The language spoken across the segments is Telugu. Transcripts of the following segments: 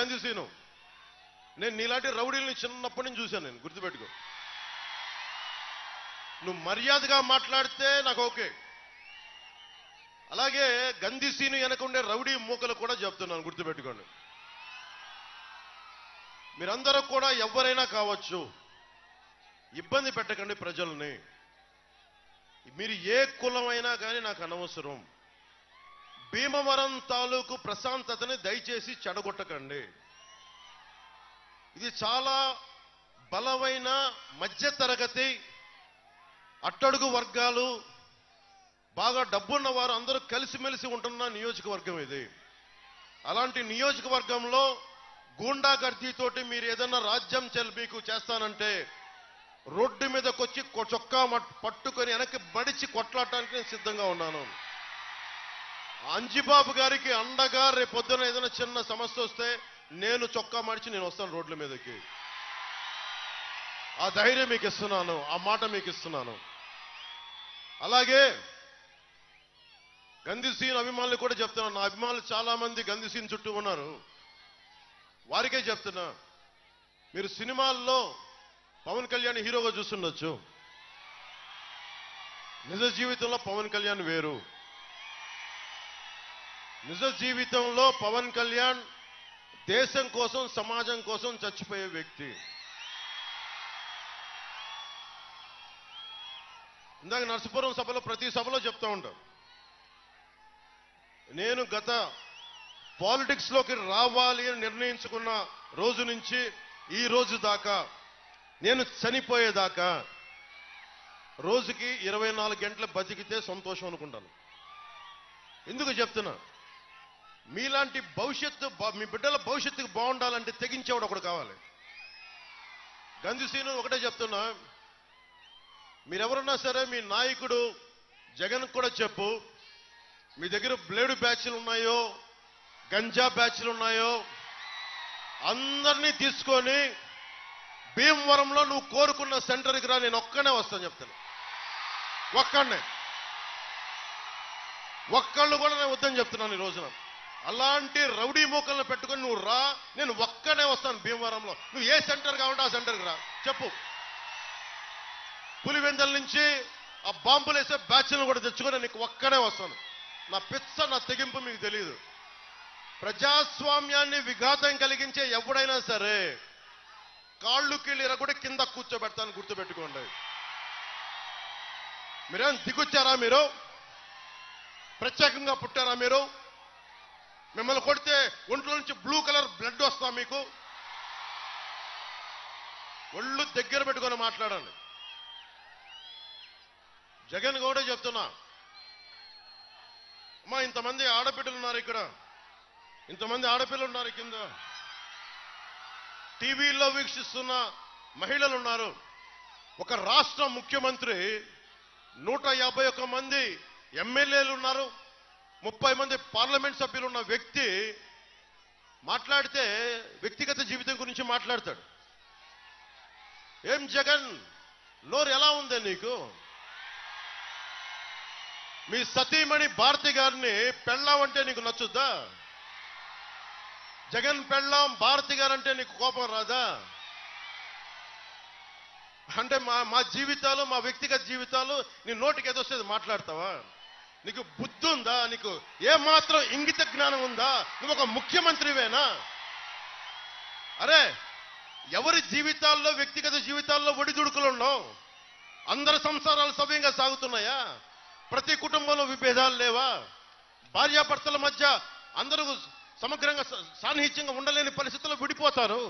గంధిసీను, నేను నీలాంటి రౌడీల్ని చిన్నప్పటి నుంచి చూశాను. నేను గుర్తుపెట్టుకో. నువ్వు మర్యాదగా మాట్లాడితే నాకు ఓకే. అలాగే గంధిసీను వెనకుండే రౌడీ మూకలు కూడా చెప్తున్నాను, గుర్తుపెట్టుకోండి. మీరందరూ కూడా ఎవరైనా కావచ్చు, ఇబ్బంది పెట్టకండి ప్రజల్ని. మీరు ఏ కులమైనా కానీ నాకు అనవసరం. భీమవరం తాలూకు ప్రశాంతతని దయచేసి చెడగొట్టకండి. ఇది చాలా బలమైన మధ్యతరగతి అట్టడుగు వర్గాలు, బాగా డబ్బున్న వారు అందరూ కలిసిమెలిసి ఉంటున్న నియోజకవర్గం ఇది. అలాంటి నియోజకవర్గంలో గూండాగర్దీతోటి మీరు ఏదన్నా రాజ్యం మీకు చేస్తానంటే రోడ్డు మీదకొచ్చి చొక్కా పట్టుకొని వెనక్కి బడిచి కొట్లాడటానికి నేను సిద్ధంగా ఉన్నాను. అంజిబాబు గారికి అండగా రేపొద్దున ఏదైనా చిన్న సమస్య వస్తే నేను చొక్కా మడిచి నేను వస్తాను రోడ్ల మీదకి. ఆ ధైర్యం మీకు ఇస్తున్నాను, ఆ మాట మీకు ఇస్తున్నాను. అలాగే గంధిసీను అభిమానులు కూడా చెప్తున్నాను. నా అభిమానులు చాలా మంది గంధిసీను చుట్టూ ఉన్నారు. వారికే చెప్తున్నా, మీరు సినిమాల్లో పవన్ కళ్యాణ్ హీరోగా చూస్తుండొచ్చు, నిజ జీవితంలో పవన్ కళ్యాణ్ వేరు. నిజ జీవితంలో పవన్ కళ్యాణ్ దేశం కోసం, సమాజం కోసం చచ్చిపోయే వ్యక్తి. ఇందాక నరసాపురం సభలో ప్రతి సభలో చెప్తా ఉంటాం, నేను గత పాలిటిక్స్ లోకి రావాలి అని నిర్ణయించుకున్న రోజు నుంచి ఈ రోజు దాకా, నేను చనిపోయేదాకా రోజుకి 24 గంటలు బతికితే సంతోషం అనుకుంటాను. ఎందుకు చెప్తున్నా, మీలాంటి భవిష్యత్తు, మీ బిడ్డల భవిష్యత్తుకు బాగుండాలంటే తెగించేవాడు ఒకడు కావాలి. గంధిసీను ఒకటే చెప్తున్నా, మీరెవరున్నా సరే మీ నాయకుడు జగన్ కూడా చెప్పు, మీ దగ్గర బ్లేడు బ్యాచ్లు ఉన్నాయో, గంజా బ్యాచ్లు ఉన్నాయో అందరినీ తీసుకొని భీమవరంలో నువ్వు కోరుకున్న సెంటర్కి రా, నేను ఒక్కనే వస్తాను చెప్తాను. ఒక్కళ్ళు కూడా నేను వద్దని చెప్తున్నాను ఈ రోజున. అలాంటి రౌడీ మూకలను పెట్టుకొని నువ్వు రా, నేను ఒక్కనే వస్తాను భీమవరంలో. నువ్వు ఏ సెంటర్ కావాలంటే ఆ సెంటర్కి రా చెప్పు. పులివెందల నుంచి ఆ బాంబులు వేసే బ్యాచ్లను కూడా తెచ్చుకొని నీకు ఒక్కనే వస్తాను. నా పిచ్చ, నా తెగింపు మీకు తెలియదు. ప్రజాస్వామ్యాన్ని విఘాతం కలిగించే ఎవడైనా సరే కాళ్ళు కీళ్ళ కూడా కింద కూర్చోబెడతాను, గుర్తుపెట్టుకోండి. మీరేం దిగొచ్చారా? మీరు ప్రత్యేకంగా పుట్టారా? మీరు మిమ్మల్ని కొడితే ఒంట్లో నుంచి బ్లూ కలర్ బ్లడ్ వస్తా మీకు? ఒళ్ళు దగ్గర పెట్టుకొని మాట్లాడండి. జగన్ కూడా చెప్తున్నా, అమ్మా ఇంతమంది ఆడబిడ్డలు ఉన్నారు ఇక్కడ, ఇంతమంది ఆడపిల్లలు ఉన్నారు కింద, టీవీల్లో వీక్షిస్తున్న మహిళలు ఉన్నారు. ఒక రాష్ట్ర ముఖ్యమంత్రి, 151 మంది ఎమ్మెల్యేలు ఉన్నారు, 30 మంది పార్లమెంట్ సభ్యులు ఉన్న వ్యక్తి మాట్లాడితే వ్యక్తిగత జీవితం గురించి మాట్లాడతాడు. ఏం జగన్, నోరు ఎలా ఉందే నీకు? మీ సతీమణి భారతి గారిని పెళ్ళాం అంటే నీకు నచ్చుద్దా? జగన్ పెళ్ళాం భారతి గారంటే నీకు కోపం రాదా? అంటే మా జీవితాలు, మా వ్యక్తిగత జీవితాలు నీ నోటికి ఎదొస్తుంది మాట్లాడతావా? నీకు బుద్ధి ఉందా? నీకు ఏమాత్రం ఇంగిత జ్ఞానం ఉందా? నువ్వు ఒక ముఖ్యమంత్రివేనా? అరే, ఎవరి జీవితాల్లో, వ్యక్తిగత జీవితాల్లో ఒడిదుడుకులు ఉన్నావు? అందరి సంసారాలు సవ్యంగా సాగుతున్నాయా? ప్రతి కుటుంబంలో విభేదాలు లేవా? భార్యాభర్తల మధ్య అందరూ సమగ్రంగా సాన్నిహిత్యంగా ఉండలేని పరిస్థితుల్లో విడిపోతారు.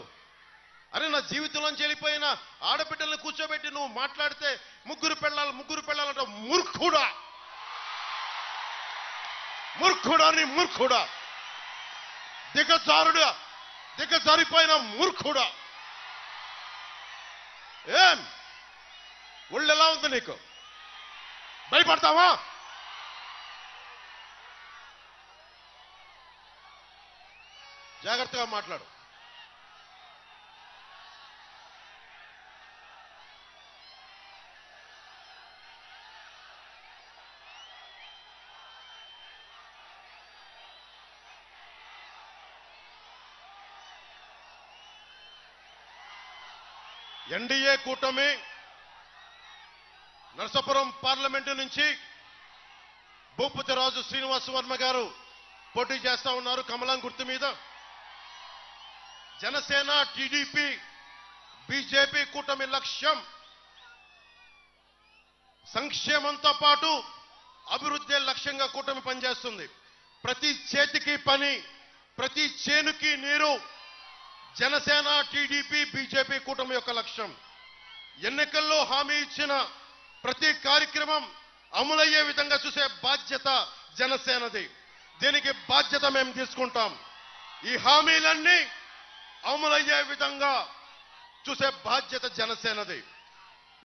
అరే, నా జీవితంలోంచి వెళ్ళిపోయిన ఆడబిడ్డల్ని కూర్చోబెట్టి నువ్వు మాట్లాడితే ముగ్గురు పెళ్ళాలంట. మూర్ఖుడా, మూర్ఖుడా, నీ మూర్ఖుడా, దిగజారిపోయిన మూర్ఖుడా. ఏం ఒళ్ళు ఎలా ఉంది నీకు? భయపడతావా? జాగ్రత్తగా మాట్లాడు. ఎన్డీఏ కూటమి నరసాపురం పార్లమెంటు నుంచి భూపతిరాజు శ్రీనివాస వర్మ గారు పోటీ చేస్తా ఉన్నారు కమలం గుర్తు మీద. జనసేన, టీడీపీ, బీజేపీ కూటమి లక్ష్యం సంక్షేమంతో పాటు అభివృద్ధి లక్ష్యంగా కూటమి పనిచేస్తుంది. ప్రతి చేతికి పని, ప్రతి చేనుకి నీరు జనసేన, టీడీపీ, బీజేపీ కూటమి యొక్క లక్ష్యం. ఎన్నికల్లో హామీ ఇచ్చిన ప్రతి కార్యక్రమం అమలయ్యే విధంగా చూసే బాధ్యత జనసేనది. దీనికి బాధ్యత మేము తీసుకుంటాం. ఈ హామీలన్నీ అమలయ్యే విధంగా చూసే బాధ్యత జనసేనది.